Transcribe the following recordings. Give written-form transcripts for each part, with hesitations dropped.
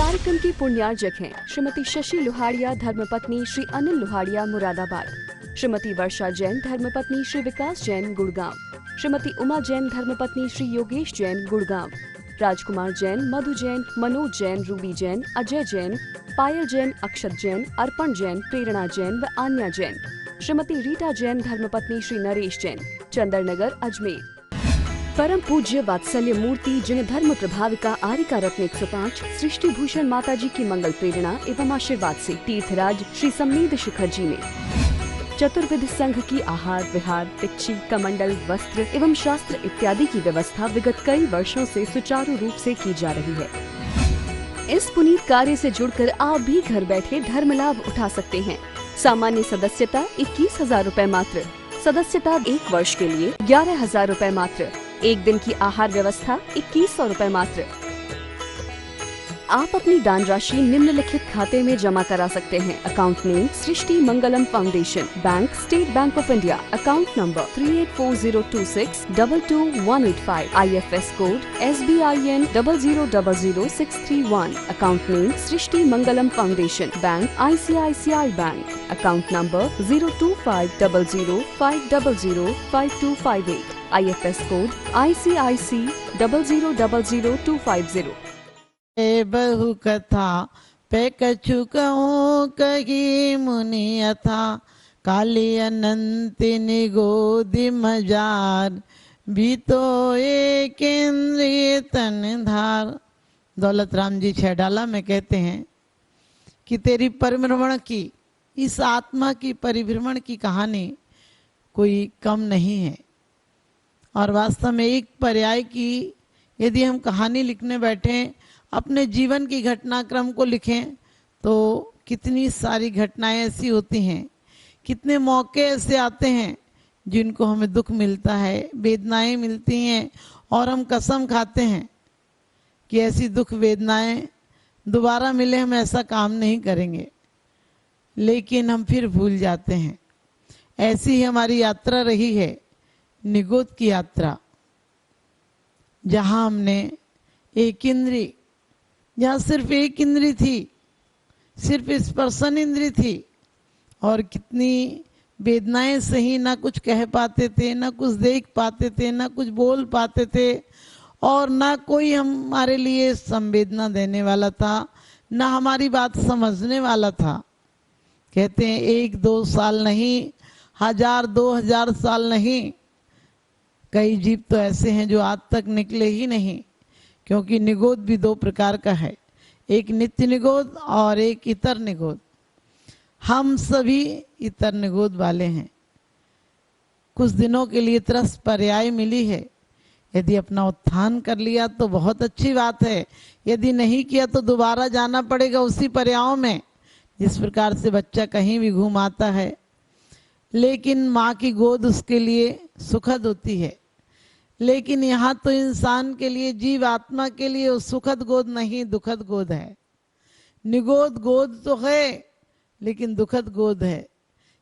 कार्यक्रम की पुण्यार्जक हैं श्रीमती शशि लोहाड़िया धर्मपत्नी श्री अनिल लोहाड़िया मुरादाबाद, श्रीमती वर्षा जैन धर्मपत्नी श्री विकास जैन गुड़गांव, श्रीमती उमा जैन धर्मपत्नी श्री योगेश जैन गुड़गांव, राजकुमार जैन, मधु जैन, मनोज जैन, रूबी जैन, अजय जैन, पायल जैन, अक्षत जैन, अर्पण जैन, प्रेरणा जैन व आन्या जैन, श्रीमती रीटा जैन धर्मपत्नी श्री नरेश जैन, चंदरनगर अजमेर। परम पूज्य वात्सल्य मूर्ति जिन धर्म प्रभाविका आरिका रत्न 105 सृष्टि भूषण माता जी की मंगल प्रेरणा एवं आशीर्वाद से तीर्थराज श्री सम्मेद शिखर जी में चतुर्विध संघ की आहार विहार पिच्ची कमंडल वस्त्र एवं शास्त्र इत्यादि की व्यवस्था विगत कई वर्षों से सुचारू रूप से की जा रही है। इस पुनीत कार्य से जुड़कर आप भी घर बैठे धर्म लाभ उठा सकते हैं। सामान्य सदस्यता 21,000 रूपए मात्र, सदस्यता 1 वर्ष के लिए 11,000 रूपए मात्र, एक दिन की आहार व्यवस्था 2100 रूपए मात्र। आप अपनी दान राशि निम्नलिखित खाते में जमा करा सकते हैं। Account name Srishti Mangalam foundation, bank state bank of India, account number 384026222185, IFS code SBIN 0000631, account name Srishti Mangalam foundation, bank ICICI bank, account number 0250050052258, IFS code ICIC 0000250। बहु कथा पे कछु कहूँ कही मुनि यथा, काली अनंति निगोदि मजार, बीतो एक इंद्रिय तन धार। दौलत राम जी छैडाला में कहते हैं कि तेरी परिभ्रमण की, इस आत्मा की परिभ्रमण की कहानी कोई कम नहीं है। और वास्तव में एक पर्याय की यदि हम कहानी लिखने बैठें, अपने जीवन की घटनाक्रम को लिखें, तो कितनी सारी घटनाएं ऐसी होती हैं, कितने मौके ऐसे आते हैं जिनको हमें दुख मिलता है, वेदनाएं मिलती हैं और हम कसम खाते हैं कि ऐसी दुख वेदनाएं दोबारा मिले हम ऐसा काम नहीं करेंगे, लेकिन हम फिर भूल जाते हैं। ऐसी ही हमारी यात्रा रही है, निगोद की यात्रा, जहां हमने एक इंद्री, जहाँ सिर्फ एक इंद्री थी, सिर्फ स्पर्शन इंद्री थी, और कितनी वेदनाएं सही, ना कुछ कह पाते थे, ना कुछ देख पाते थे, ना कुछ बोल पाते थे, और ना कोई हमारे लिए संवेदना देने वाला था, ना हमारी बात समझने वाला था। कहते हैं 1-2 साल नहीं, 1000-2000 साल नहीं, कई जीव तो ऐसे हैं जो आज तक निकले ही नहीं, क्योंकि निगोद भी 2 प्रकार का है, एक नित्य निगोद और एक इतर निगोद। हम सभी इतर निगोद वाले हैं। कुछ दिनों के लिए त्रस पर्याय मिली है, यदि अपना उत्थान कर लिया तो बहुत अच्छी बात है, यदि नहीं किया तो दोबारा जाना पड़ेगा उसी पर्यायों में। जिस प्रकार से बच्चा कहीं भी घूम आता है, लेकिन माँ की गोद उसके लिए सुखद होती है, लेकिन यहाँ तो इंसान के लिए, जीव आत्मा के लिए वो सुखद गोद नहीं, दुखद गोद है। निगोद गोद तो है, लेकिन दुखद गोद है।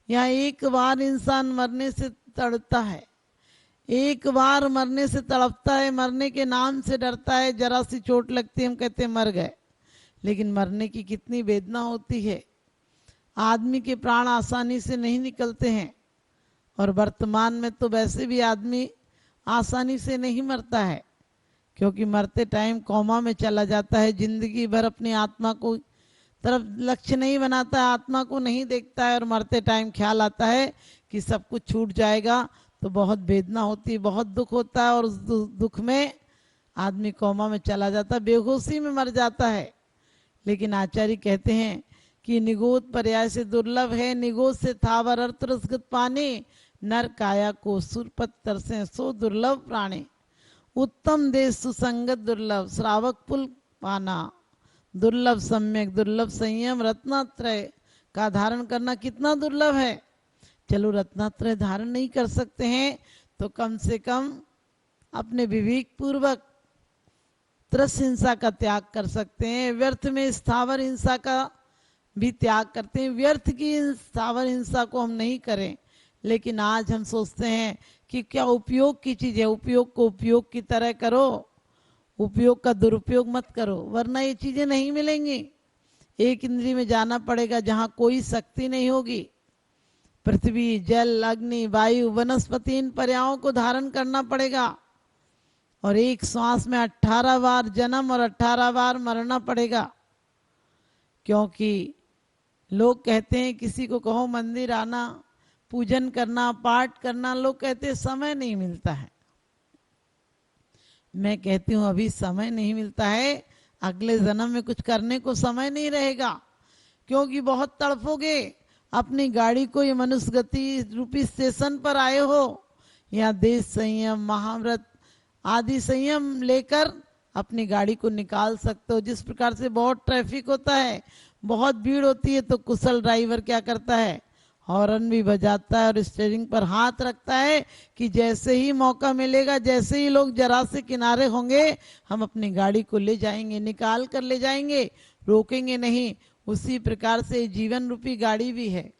यहाँ एक बार इंसान मरने से तड़पता है, एक बार मरने से तड़पता है, मरने के नाम से डरता है, जरा सी चोट लगती है हम कहते हैं मर गए, लेकिन मरने की कितनी वेदना होती है। आदमी के प्राण आसानी से नहीं निकलते हैं, और वर्तमान में तो वैसे भी आदमी आसानी से नहीं मरता है, क्योंकि मरते टाइम कोमा में चला जाता है, जिंदगी भर अपनी आत्मा को तरफ लक्ष्य नहीं बनाता है, आत्मा को नहीं देखता है, और मरते टाइम ख्याल आता है कि सब कुछ छूट जाएगा, तो बहुत वेदना होती है, बहुत दुख होता है, और उस दुख में आदमी कोमा में चला जाता है, बेहोशी में मर जाता है। लेकिन आचार्य कहते हैं कि निगोद पर्याय से दुर्लभ है, निगोद से थावर अर्थ रसगत पाने, नर काया को सुरपत तरसे सो दुर्लभ प्राणी, उत्तम देश सुसंगत दुर्लभ, श्रावक पुल पाना दुर्लभ, सम्यक दुर्लभ, संयम रत्नात्रय का धारण करना कितना दुर्लभ है। चलो रत्नात्रय धारण नहीं कर सकते हैं तो कम से कम अपने विवेक पूर्वक त्रस हिंसा का त्याग कर सकते हैं, व्यर्थ में स्थावर हिंसा का भी त्याग करते हैं। व्यर्थ की स्थावर हिंसा को हम नहीं करें, लेकिन आज हम सोचते हैं कि क्या उपयोग की चीज है, उपयोग को उपयोग की तरह करो, उपयोग का दुरुपयोग मत करो, वरना ये चीजें नहीं मिलेंगी। एक इंद्री में जाना पड़ेगा जहां कोई शक्ति नहीं होगी। पृथ्वी, जल, अग्नि, वायु, वनस्पति, इन पर्यायों को धारण करना पड़ेगा। और एक श्वास में 18 बार जन्म और 18 बार मरना पड़ेगा। क्योंकि लोग कहते हैं किसी को कहो मंदिर आना, पूजन करना, पाठ करना, लोग कहते हैं समय नहीं मिलता है। मैं कहती हूँ अभी समय नहीं मिलता है, अगले जन्म में कुछ करने को समय नहीं रहेगा। क्योंकि बहुत तड़पोगे। अपनी गाड़ी को ये मनुष्य गति रूपी स्टेशन पर आए हो, यहाँ देश संयम, महाव्रत आदि संयम लेकर अपनी गाड़ी को निकाल सकते हो। जिस प्रकार से बहुत ट्रैफिक होता है, बहुत भीड़ होती है, तो कुशल ड्राइवर क्या करता है, हॉर्न भी बजाता है और स्टीयरिंग पर हाथ रखता है कि जैसे ही मौका मिलेगा, जैसे ही लोग जरा से किनारे होंगे, हम अपनी गाड़ी को ले जाएंगे, निकाल कर ले जाएंगे, रोकेंगे नहीं। उसी प्रकार से जीवन रूपी गाड़ी भी है।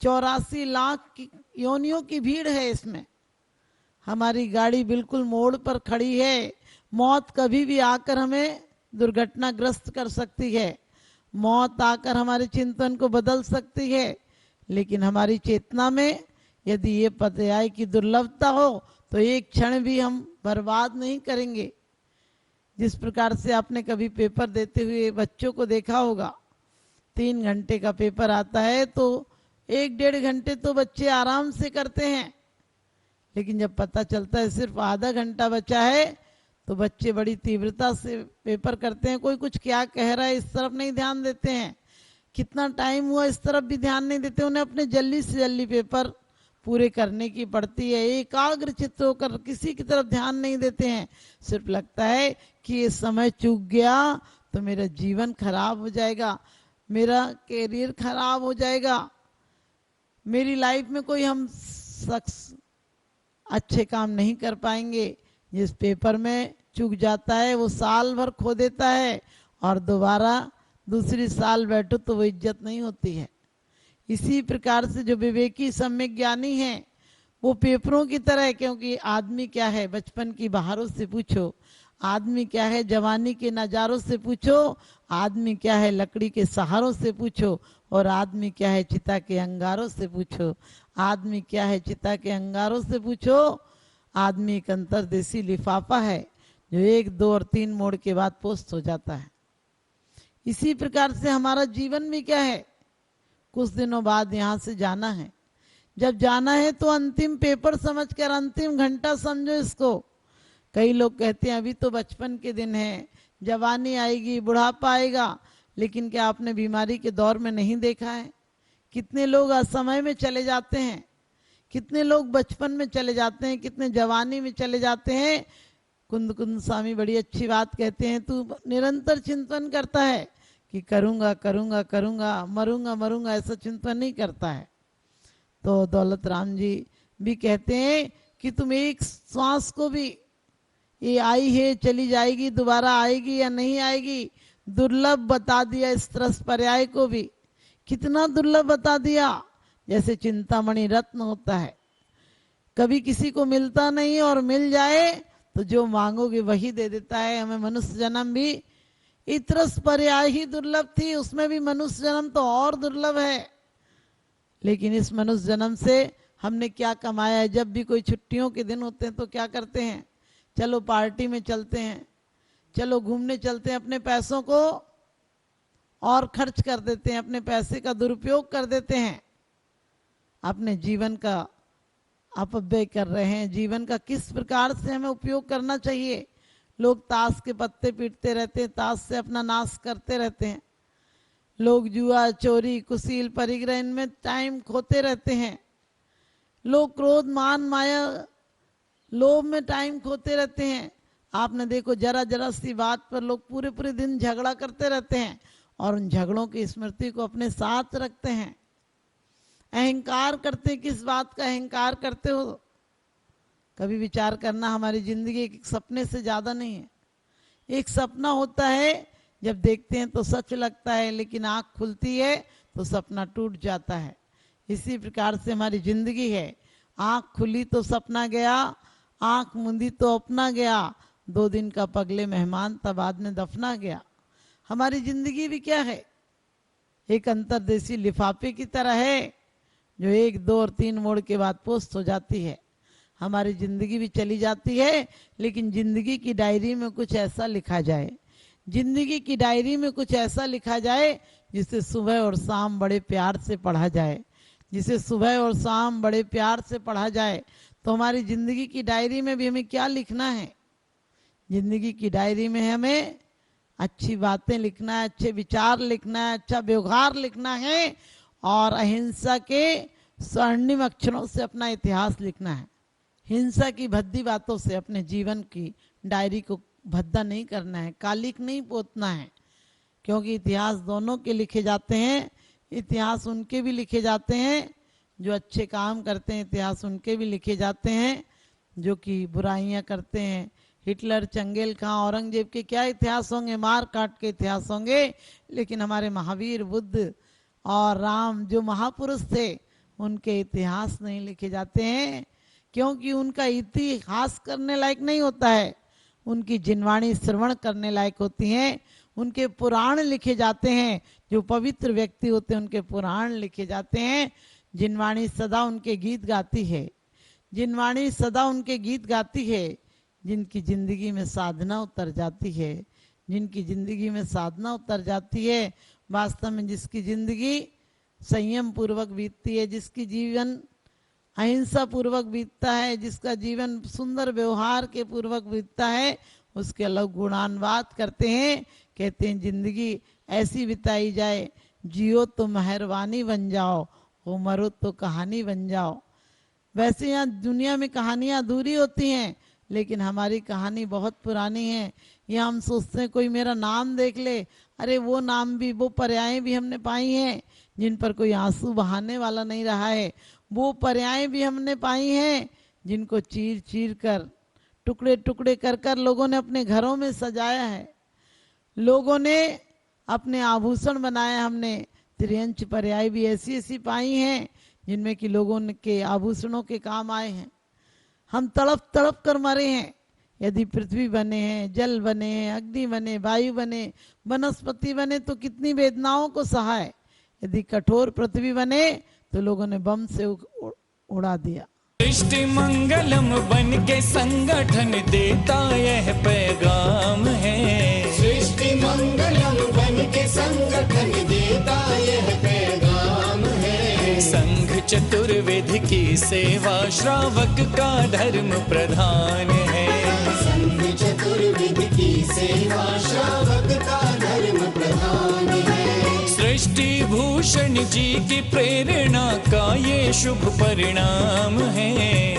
84 लाख की योनियों की भीड़ है इसमें। हमारी गाड़ी बिल्कुल मोड़ पर खड़ी है। मौत कभी भी आकर हमें दुर्घटनाग्रस्त कर सकती है, मौत आकर हमारे चिंतन को बदल सकती है। लेकिन हमारी चेतना में यदि ये पर्याय की दुर्लभता हो तो एक क्षण भी हम बर्बाद नहीं करेंगे। जिस प्रकार से आपने कभी पेपर देते हुए बच्चों को देखा होगा, 3 घंटे का पेपर आता है तो 1-1.5 घंटे तो बच्चे आराम से करते हैं। लेकिन जब पता चलता है सिर्फ आधा घंटा बचा है, तो बच्चे बड़ी तीव्रता से पेपर करते हैं। कोई कुछ क्या कह रहा है इस तरफ नहीं ध्यान देते हैं, कितना टाइम हुआ इस तरफ भी ध्यान नहीं देते। उन्हें अपने जल्दी से जल्दी पेपर पूरे करने की पड़ती है। एकाग्र चित्त होकर किसी की तरफ ध्यान नहीं देते हैं। सिर्फ लगता है कि ये समय चूक गया तो मेरा जीवन खराब हो जाएगा, मेरा कैरियर खराब हो जाएगा, मेरी लाइफ में कोई हम शख्स अच्छे काम नहीं कर पाएंगे। जिस पेपर में चूक जाता है वो साल भर खो देता है, और दोबारा दूसरी साल बैठो तो वो इज्जत नहीं होती है। इसी प्रकार से जो विवेकी सम्यक ज्ञानी है वो पेपरों की तरह है। क्योंकि आदमी क्या है, बचपन की बहारों से पूछो, आदमी क्या है जवानी के नजारों से पूछो, आदमी क्या है लकड़ी के सहारों से पूछो, और आदमी क्या है चिता के अंगारों से पूछो। आदमी क्या है चिता के अंगारों से पूछो। आदमी एक अंतर्देशी लिफाफा है जो 1, 2 और 3 मोड़ के बाद पोस्ट हो जाता है। इसी प्रकार से हमारा जीवन भी क्या है, कुछ दिनों बाद यहाँ से जाना है। जब जाना है तो अंतिम पेपर समझकर, अंतिम घंटा समझो इसको। कई लोग कहते हैं अभी तो बचपन के दिन है, जवानी आएगी, बुढ़ापा आएगा। लेकिन क्या आपने बीमारी के दौर में नहीं देखा है, कितने लोग असमय में चले जाते हैं, कितने लोग बचपन में चले जाते हैं, कितने जवानी में चले जाते हैं। कुंद कुंद स्वामी बड़ी अच्छी बात कहते हैं, तू निरंतर चिंतन करता है कि करूंगा करूंगा करूंगा, मरूंगा मरूंगा, ऐसा चिंतन नहीं करता है। तो दौलत राम जी भी कहते हैं कि तुम एक श्वास को भी, ये आई है चली जाएगी, दोबारा आएगी या नहीं आएगी, दुर्लभ बता दिया। इस तरस पर्याय को भी कितना दुर्लभ बता दिया। जैसे चिंतामणि रत्न होता है, कभी किसी को मिलता नहीं, और मिल जाए तो जो मांगोगे वही दे देता है। हमें मनुष्य जन्म भी इतरस पर्याय ही दुर्लभ थी, उसमें भी मनुष्य जन्म तो और दुर्लभ है। लेकिन इस मनुष्य जन्म से हमने क्या कमाया है। जब भी कोई छुट्टियों के दिन होते हैं तो क्या करते हैं, चलो पार्टी में चलते हैं, चलो घूमने चलते हैं, अपने पैसों को और खर्च कर देते हैं, अपने पैसे का दुरुपयोग कर देते हैं, अपने जीवन का अपव्यय कर रहे हैं। जीवन का किस प्रकार से हमें उपयोग करना चाहिए। लोग ताश के पत्ते पीटते रहते हैं, ताश से अपना नाश करते रहते हैं। लोग जुआ, चोरी, कुशील, परिग्रह, इनमें टाइम खोते रहते हैं। लोग क्रोध, मान, माया, लोभ में टाइम खोते रहते हैं। आपने देखो जरा जरा सी बात पर लोग पूरे पूरे दिन झगड़ा करते रहते हैं, और उन झगड़ों की स्मृति को अपने साथ रखते हैं। अहंकार करते, किस बात का अहंकार करते हो, कभी विचार करना। हमारी जिंदगी एक सपने से ज्यादा नहीं है। एक सपना होता है, जब देखते हैं तो सच लगता है, लेकिन आंख खुलती है तो सपना टूट जाता है। इसी प्रकार से हमारी जिंदगी है, आंख खुली तो सपना गया, आंख मूंदी तो अपना गया, 2 दिन का पगले मेहमान था, बाद में दफना गया। हमारी जिंदगी भी क्या है, एक अंतर्देशी लिफाफे की तरह है जो 1, 2 और 3 मोड़ के बाद पोस्ट हो जाती है। हमारी जिंदगी भी चली जाती है, लेकिन जिंदगी की डायरी में कुछ ऐसा लिखा जाए, जिंदगी की डायरी में कुछ ऐसा लिखा जाए जिसे सुबह और शाम बड़े प्यार से पढ़ा जाए, जिसे सुबह और शाम बड़े प्यार से पढ़ा जाए। तो हमारी जिंदगी की डायरी में भी हमें क्या लिखना है? जिंदगी की डायरी में हमें अच्छी बातें लिखना है, अच्छे विचार लिखना है, अच्छा व्यवहार लिखना है और अहिंसा के स्वर्णिम अक्षरों से अपना इतिहास लिखना है। हिंसा की भद्दी बातों से अपने जीवन की डायरी को भद्दा नहीं करना है, कालिक नहीं पोतना है, क्योंकि इतिहास दोनों के लिखे जाते हैं। इतिहास उनके भी लिखे जाते हैं जो अच्छे काम करते हैं, इतिहास उनके भी लिखे जाते हैं जो कि बुराइयां करते हैं। हिटलर, चंगेल खां, औरंगजेब के क्या इतिहास होंगे, मार काट के इतिहास होंगे, लेकिन हमारे महावीर बुद्ध और राम जो महापुरुष थे उनके इतिहास नहीं लिखे जाते हैं, क्योंकि उनका इतिहास करने लायक नहीं होता है, उनकी जिनवाणी श्रवण करने लायक होती हैं। उनके पुराण लिखे जाते हैं, जो पवित्र व्यक्ति होते हैं उनके पुराण लिखे जाते हैं। जिनवाणी सदा उनके गीत गाती है, जिनवाणी सदा उनके गीत गाती है, जिनकी जिंदगी में साधना उतर जाती है, जिनकी जिंदगी में साधना उतर जाती है। वास्तव में जिसकी जिंदगी संयम पूर्वक बीतती है, जिसकी जीवन अहिंसा पूर्वक बीतता है, जिसका जीवन सुंदर व्यवहार के पूर्वक बीतता है, उसके लोग गुणानुवाद करते हैं, कहते हैं जिंदगी ऐसी बिताई जाए, जियो तो मेहरबानी बन जाओ, हो मरो तो कहानी बन जाओ। वैसे यहाँ दुनिया में कहानियां अधूरी होती हैं, लेकिन हमारी कहानी बहुत पुरानी है। यहाँ हम सोचते हैं कोई मेरा नाम देख ले, अरे वो नाम भी, वो पर्याय भी हमने पाई हैं जिन पर कोई आंसू बहाने वाला नहीं रहा है। वो पर्याय भी हमने पाई हैं जिनको चीर चीर कर, टुकड़े टुकड़े कर कर लोगों ने अपने घरों में सजाया है, लोगों ने अपने आभूषण बनाए। हमने त्रियंच पर्याय भी ऐसी ऐसी पाई हैं जिनमें कि लोगों के आभूषणों के काम आए हैं। हम तड़प तड़प कर मरे हैं। यदि पृथ्वी बने हैं, जल बने हैं, अग्नि बने, वायु बने, वनस्पति बने तो कितनी वेदनाओं को सहाय। यदि कठोर पृथ्वी बने तो लोगों ने बम से उड़ा दिया। सृष्टि मंगलम बन के संगठन देता यह पैगाम है, सृष्टि मंगलम बन के संगठन देता यह पैगाम है। संघ चतुर्वेद की सेवा श्रावक का धर्म प्रधान है, संघ चतुर्वेद की सेवा श्रावक का धर्म प्रधान है। सृष्टि भूषण जी की प्रेरणा का ये शुभ परिणाम है,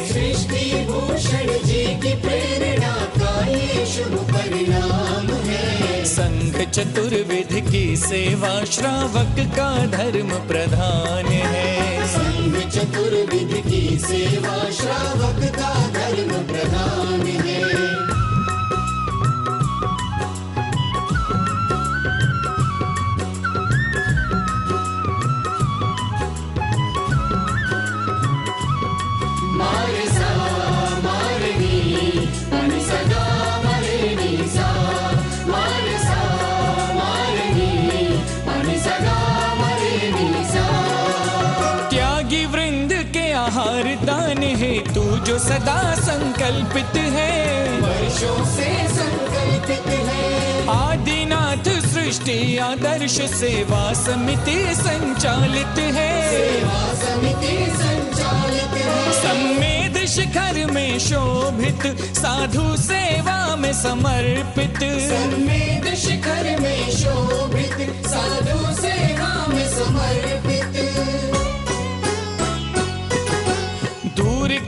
सृष्टि भूषण जी की प्रेरणा का ये शुभ परिणाम है। संघ चतुर्वेद की सेवा श्रावक का धर्म प्रधान है, संघ चतुर्वेद की सेवा श्रावक का धर्म प्रधान है। दान है तू जो सदा संकल्पित है, वर्षों से संकल्पित है। आदिनाथ सृष्टि आदर्श सेवा समिति संचालित है, सेवा समिति संचालित है। सम्मेद शिखर में शोभित साधु सेवा में समर्पित, सम्मेद शिखर में शोभित साधु सेवा में समर्पित।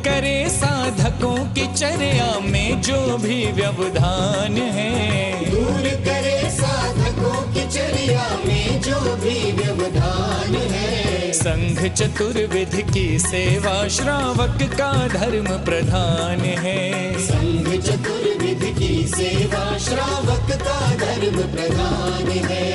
करे साधकों की चर्या में जो भी व्यवधान है, दूर करे साधकों की चर्या में जो भी व्यवधान है। संघ चतुर्वेद की सेवा श्रावक का धर्म प्रधान है, संघ चतुर्वेद की सेवा श्रावक का धर्म प्रधान है।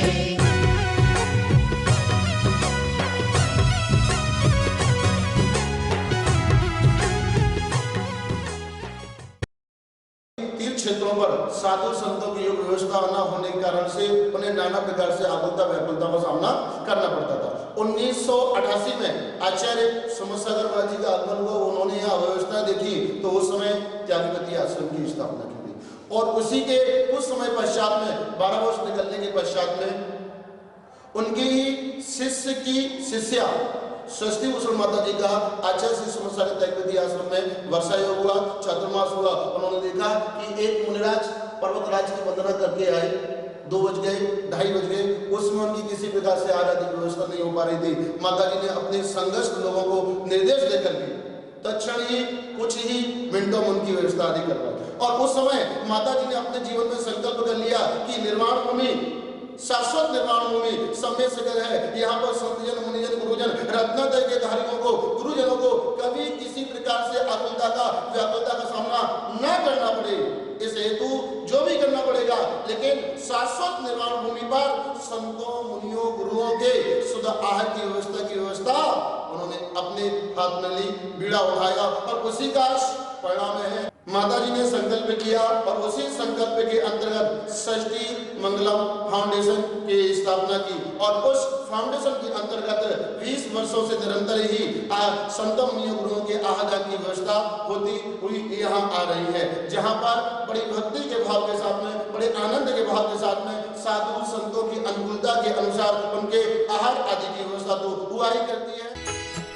क्षेत्रों पर साधु संतों की योग व्यवस्था न होने के कारण से उन्हें नाना प्रकार से आकुलता व्याकुलता का सामना करना पड़ता था। 1988 में आचार्य समसागर महाराज जी का आगमन हुआ, उन्होंने यहाँ व्यवस्था देखी तो उस समय त्यागपति आश्रम की स्थापना की गई। और उसी के कुछ समय पश्चात में 12 वर्ष निकलने के पश्चात में उनकी शिष्य की शिष्या षष्ठी भूषण माता जी का आचार्य श्री समसागर त्यागपति आश्रम में वर्षा योग हुआ, चातुर्मास हुआ। उन्होंने देखा कि एक मुनिराज पर्वतराज की वंदना करके आए, 2 बज गए, 2:30 बज गए, उसमें उनकी किसी प्रकार से आराध्य की व्यवस्था नहीं हो पा रही थी। माता जी ने अपने संघर्ष लोगों को निर्देश देकर के तत्क्षण ही कुछ ही मिनटों में उनकी व्यवस्था आदि करवाई। और उस समय माता जी ने अपने जीवन में संकल्प कर लिया कि निर्वाण भूमि, शाश्वत निर्वाण भूमि समय सगर है, यहाँ पर संतजन मुनिजन गुरुजन रत्नादय के धारियों को, गुरुजनों को कभी किसी प्रकार से आकुलता का व्याकुलता का सामना न करना पड़े, इस हेतु जो भी करना पड़ेगा, लेकिन शाश्वत निर्वाण भूमि पर संतों मुनियों गुरुओं के शुद्ध आहार की व्यवस्था उन्होंने अपने हाथ में ली, बीड़ा उठाया और उसी का परिणाम है माता जी ने संकल्प किया। और उसी संकल्प के अंतर्गत षष्ठी मंगलम फाउंडेशन की स्थापना की और उस फाउंडेशन के अंतर्गत 20 वर्षों से निरंतर ही संतों मुनियों गुरुओं के आहार की व्यवस्था होती हुई यहाँ आ रही है, जहाँ पर बड़ी भक्ति के भाव के साथ में, बड़े आनंद के भाव के साथ में साधु संतों की अनुकूलता के अनुसार उनके आहार आदि की व्यवस्था तो हुआ ही करती है।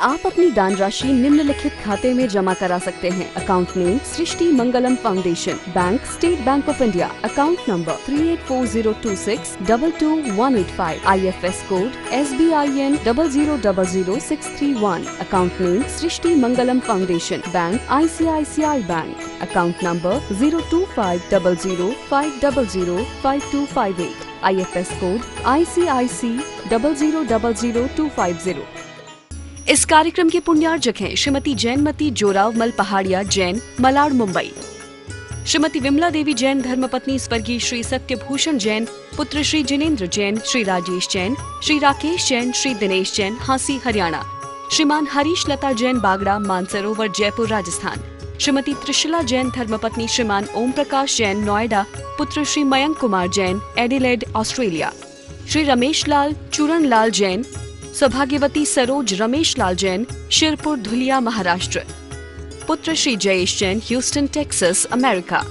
आप अपनी दान राशि निम्नलिखित खाते में जमा करा सकते हैं। Account name Srishti Mangalam foundation, bank state bank of India, account number 384026222185, IFS code SBIN 0000631, account name Srishti Mangalam foundation, bank ICICI bank, account number 02500500528, IFS code ICIC 0000250। इस कार्यक्रम के पुण्यार्जक हैं श्रीमती जैनमती जोरावमल पहाड़िया जैन, मलाड, मुंबई। श्रीमती विमला देवी जैन धर्मपत्नी स्वर्गीय श्री सत्यभूषण जैन, पुत्र श्री जिनेन्द्र जैन, श्री राजेश जैन, श्री राकेश जैन, श्री दिनेश जैन, हांसी, हरियाणा। श्रीमान हरीश लता जैन बागड़ा, मानसरोवर, जयपुर, राजस्थान। श्रीमती त्रिशला जैन धर्मपत्नी श्रीमान ओम प्रकाश जैन, नोएडा, पुत्र श्री मयंक कुमार जैन, एडिलेड, ऑस्ट्रेलिया। श्री रमेश लाल चूरण लाल जैन, सौभाग्यवती सरोज रमेश लाल जैन, शिरपुर, धुलिया, महाराष्ट्र। पुत्र Shri Jayesh Jain, Houston, Texas, America.